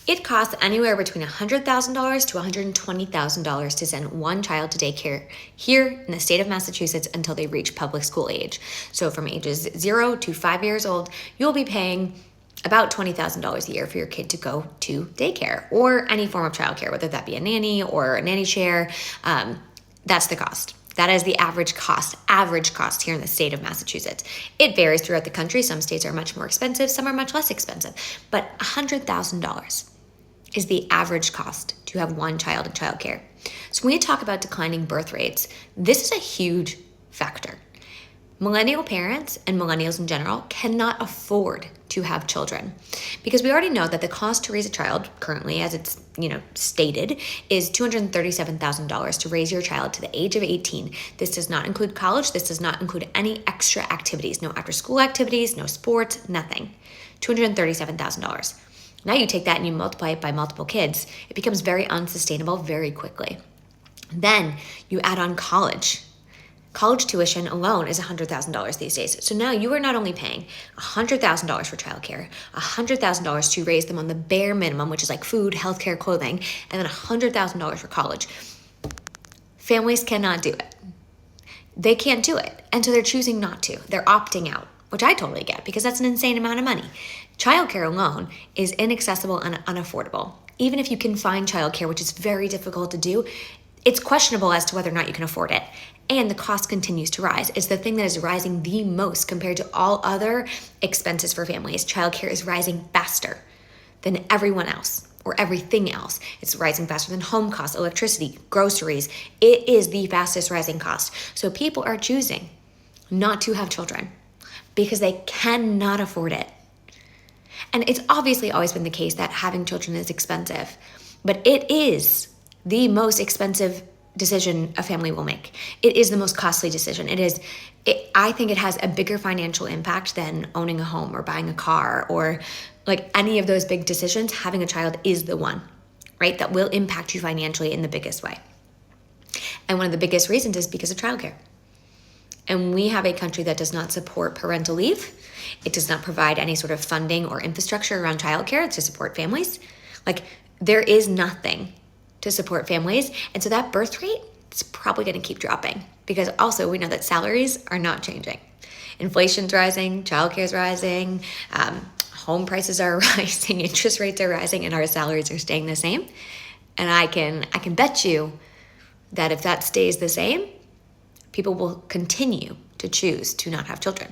It costs anywhere between $100,000 to $120,000 to send one child to daycare here in the state of Massachusetts until they reach public school age. So from ages 0 to 5 years old, you'll be paying about $20,000 a year for your kid to go to daycare or any form of childcare, whether that be a nanny or a nanny share. That's the cost. That is the average cost here in the state of Massachusetts. It varies throughout the country. Some states are much more expensive, some are much less expensive, but $100,000 is the average cost to have one child in childcare. So when we talk about declining birth rates, this is a huge factor. Millennial parents and millennials in general cannot afford to have children because we already know that the cost to raise a child currently, as it's stated, is $237,000 to raise your child to the age of 18. This does not include college. This does not include any extra activities, no after school activities, no sports, nothing. $237,000. Now you take that and you multiply it by multiple kids, it becomes very unsustainable very quickly. Then you add on college. College tuition alone is $100,000 these days. So now you are not only paying $100,000 for childcare, $100,000 to raise them on the bare minimum, which is like food, healthcare, clothing, and then $100,000 for college. Families cannot do it. They can't do it. And so they're choosing not to. They're opting out, which I totally get because that's an insane amount of money. Childcare alone is inaccessible and unaffordable. Even if you can find childcare, which is very difficult to do, it's questionable as to whether or not you can afford it. And the cost continues to rise. It's the thing that is rising the most compared to all other expenses for families. Childcare is rising faster than everyone else or everything else. It's rising faster than home costs, electricity, groceries. It is the fastest rising cost. So people are choosing not to have children because they cannot afford it. And it's obviously always been the case that having children is expensive, but it is the most expensive decision a family will make. It is the most costly decision. I think it has a bigger financial impact than owning a home or buying a car or like any of those big decisions. Having a child is the one, right, that will impact you financially in the biggest way. And one of the biggest reasons is because of childcare. And we have a country that does not support parental leave. It does not provide any sort of funding or infrastructure around childcare to support families. Like there is nothing to support families. And so that birth rate is probably going to keep dropping because also we know that salaries are not changing. Inflation's rising, childcare is rising, home prices are rising, interest rates are rising, and our salaries are staying the same. And I can bet you that if that stays the same, people will continue to choose to not have children.